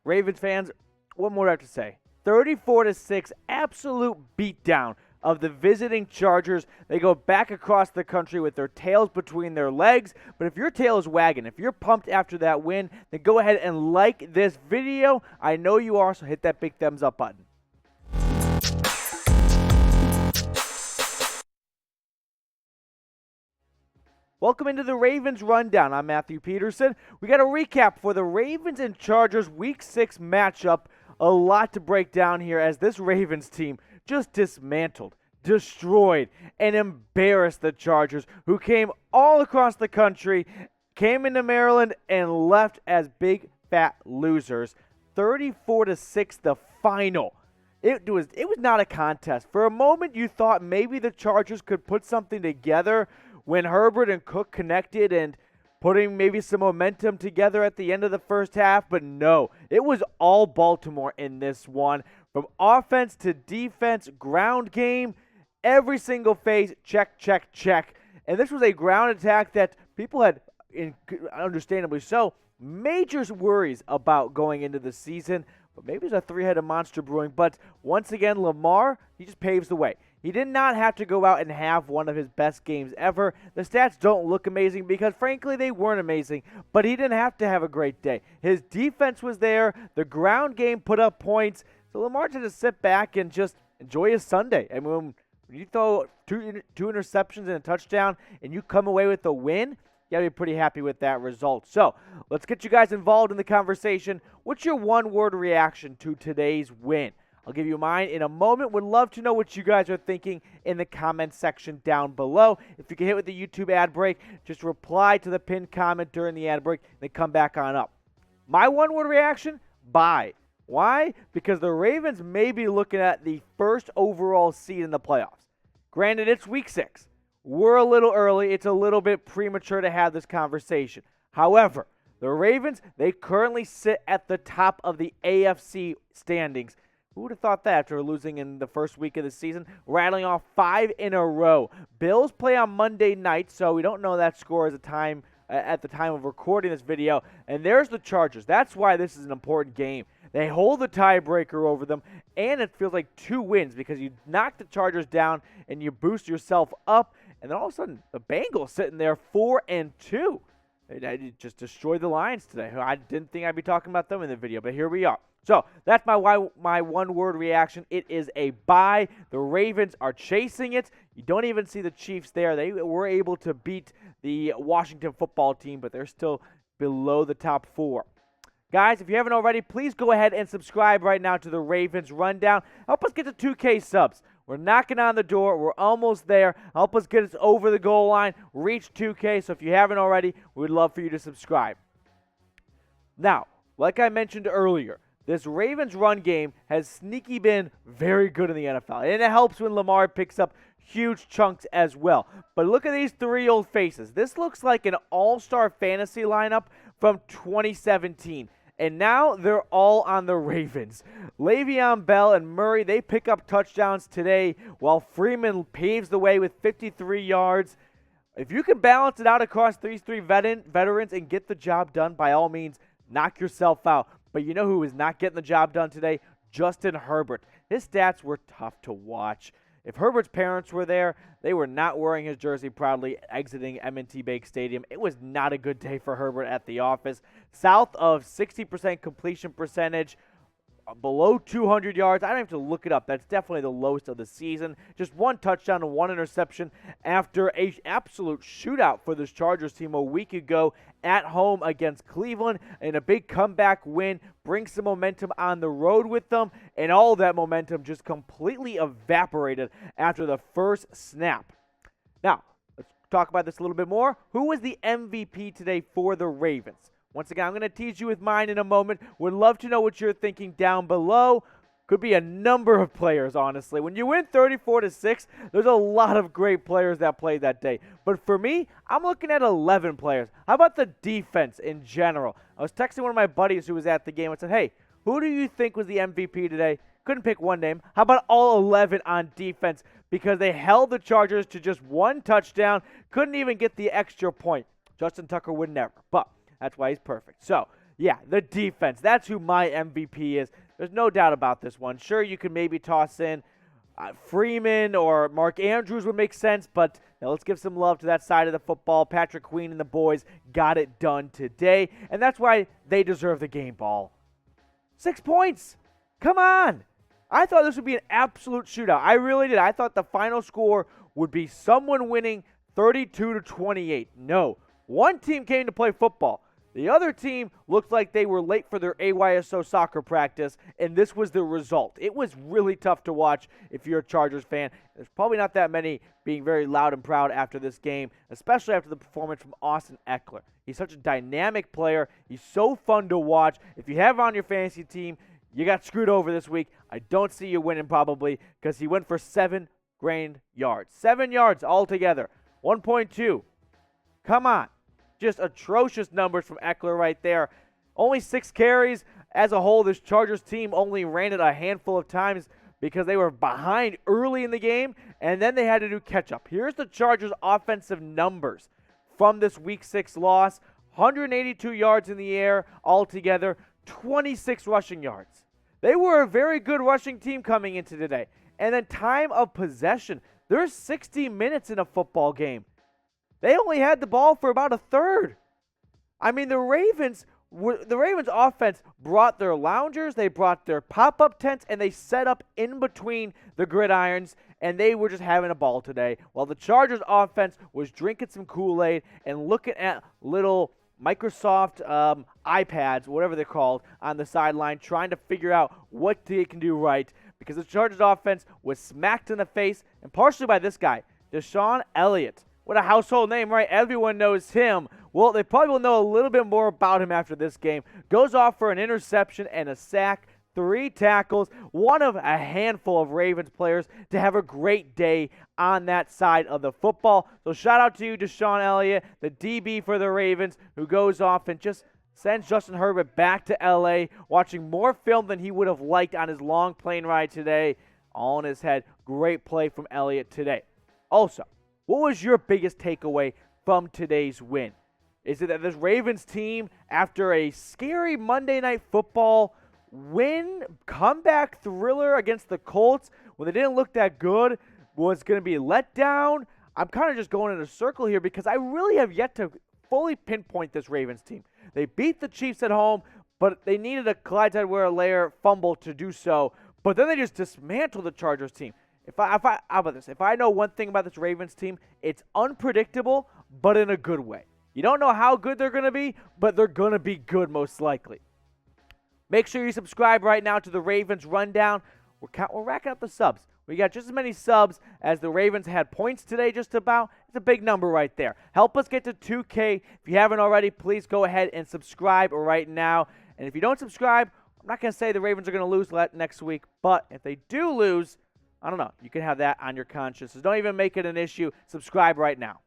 Ravens fans, what more do I have to say? 34-6, absolute beatdown of the visiting Chargers. They go back across the country with their tails between their legs. But if your tail is wagging, if you're pumped after that win, then go ahead and like this video. I know you are, so hit that big thumbs up button. Welcome into the Ravens Rundown. I'm Matthew Peterson. We got a recap for the Ravens and Chargers Week 6 matchup. A lot to break down here as this Ravens team just dismantled, destroyed, and embarrassed the Chargers, who came all across the country, came into Maryland, and left as big fat losers. 34-6, the final. It was not a contest. For a moment, you thought maybe the Chargers could put something together when Herbert and Cook connected and putting maybe some momentum together at the end of the first half, but no, it was all Baltimore in this one. From offense to defense, ground game, every single phase, check, check, check. And this was a ground attack that people had, understandably so, major worries about going into the season. But maybe there's a three-headed monster brewing. But once again, Lamar, he just paves the way. He did not have to go out and have one of his best games ever. The stats don't look amazing because, frankly, they weren't amazing. But he didn't have to have a great day. His defense was there. The ground game put up points. So Lamar had to sit back and just enjoy his Sunday. I mean, when you throw two interceptions and a touchdown and you come away with a win, you got to be pretty happy with that result. So let's get you guys involved in the conversation. What's your one-word reaction to today's win? I'll give you mine in a moment. Would love to know what you guys are thinking in the comment section down below. If you can hit with the YouTube ad break, just reply to the pinned comment during the ad break, then come back on up. My one-word reaction, bye. Why? Because the Ravens may be looking at the first overall seed in the playoffs. Granted, it's week 6. We're a little early. It's a little bit premature to have this conversation. However, the Ravens, they currently sit at the top of the AFC standings. Who would have thought that after losing in the first week of the season, rattling off 5 in a row? Bills play on Monday night, so we don't know that score at the time of recording this video. And there's the Chargers. That's why this is an important game. They hold the tiebreaker over them, and it feels like 2 wins because you knock the Chargers down and you boost yourself up, and then all of a sudden the Bengals sitting there 4-2. They just destroyed the Lions today. I didn't think I'd be talking about them in the video, but here we are. So that's my one-word reaction. It is a bye. The Ravens are chasing it. You don't even see the Chiefs there. They were able to beat the Washington football team, but they're still below the top 4. Guys, if you haven't already, please go ahead and subscribe right now to the Ravens Rundown. Help us get to 2K subs. We're knocking on the door. We're almost there. Help us get us over the goal line, reach 2K. So if you haven't already, we'd love for you to subscribe. Now, like I mentioned earlier, this Ravens run game has sneaky been very good in the NFL. And it helps when Lamar picks up huge chunks as well. But look at these 3 old faces. This looks like an all-star fantasy lineup from 2017. And now they're all on the Ravens. Le'Veon Bell and Murray, they pick up touchdowns today while Freeman paves the way with 53 yards. If you can balance it out across these 3 veterans and get the job done, by all means, knock yourself out. But you know who is not getting the job done today? Justin Herbert. His stats were tough to watch. If Herbert's parents were there, they were not wearing his jersey proudly exiting M&T Bank Stadium. It was not a good day for Herbert at the office. South of 60% completion percentage, below 200 yards. I don't have to look it up. That's definitely the lowest of the season. Just 1 touchdown and 1 interception after an absolute shootout for this Chargers team a week ago at home against Cleveland, and a big comeback win. Brings some momentum on the road with them, and all that momentum just completely evaporated after the first snap. Now, let's talk about this a little bit more. Who was the MVP today for the Ravens? Once again, I'm going to tease you with mine in a moment. Would love to know what you're thinking down below. Could be a number of players, honestly. When you win 34-6, there's a lot of great players that played that day. But for me, I'm looking at 11 players. How about the defense in general? I was texting one of my buddies who was at the game and said, hey, who do you think was the MVP today? Couldn't pick one name. How about all 11 on defense? Because they held the Chargers to just 1 touchdown. Couldn't even get the extra point. Justin Tucker would never. But that's why he's perfect. So, Yeah, the defense. That's who my MVP is. There's no doubt about this one. Sure, you could maybe toss in Freeman or Mark Andrews would make sense, but let's give some love to that side of the football. Patrick Queen and the boys got it done today, and that's why they deserve the game ball. 6 points. Come on. I thought this would be an absolute shootout. I really did. I thought the final score would be someone winning 32-28. No. One team came to play football. The other team looked like they were late for their AYSO soccer practice, and this was the result. It was really tough to watch if you're a Chargers fan. There's probably not that many being very loud and proud after this game, especially after the performance from Austin Ekeler. He's such a dynamic player. He's so fun to watch. If you have him on your fantasy team, you got screwed over this week. I don't see you winning probably because he went for 7 grand yards. 7 yards altogether. 1.2. Come on. Just atrocious numbers from Ekeler right there. Only 6 carries. As a whole, this Chargers team only ran it a handful of times because they were behind early in the game, and then they had to do catch-up. Here's the Chargers' offensive numbers from this Week 6 loss. 182 yards in the air altogether, 26 rushing yards. They were a very good rushing team coming into today. And then time of possession. There's 60 minutes in a football game. They only had the ball for about a third. I mean, the Ravens offense brought their loungers, they brought their pop-up tents, and they set up in between the gridirons, and they were just having a ball today. While the Chargers offense was drinking some Kool-Aid and looking at little Microsoft iPads, whatever they're called, on the sideline, trying to figure out what they can do right, because the Chargers offense was smacked in the face, and partially by this guy, DESHON. What a household name, right? Everyone knows him. Well, they probably will know a little bit more about him after this game. Goes off for an interception and a sack, 3 tackles, one of a handful of Ravens players to have a great day on that side of the football. So shout out to you, DESHON Elliott, the DB for the Ravens, who goes off and just sends Justin Herbert back to L.A., watching more film than he would have liked on his long plane ride today. All in his head. Great play from Elliott today. Also, what was your biggest takeaway from today's win? Is it that this Ravens team, after a scary Monday Night Football win, comeback thriller against the Colts, when they didn't look that good, was going to be let down? I'm kind of just going in a circle here because I really have yet to fully pinpoint this Ravens team. They beat the Chiefs at home, but they needed a Clyde Edwards-Helaire fumble to do so. But then they just dismantled the Chargers team. How about this? If I know one thing about this Ravens team, it's unpredictable, but in a good way. You don't know how good they're going to be, but they're going to be good most likely. Make sure you subscribe right now to the Ravens Rundown. We're racking up the subs. We got just as many subs as the Ravens had points today, just about. It's a big number right there. Help us get to 2K. If you haven't already, please go ahead and subscribe right now. And if you don't subscribe, I'm not going to say the Ravens are going to lose next week, but if they do lose, I don't know. You can have that on your conscience. So don't even make it an issue. Subscribe right now.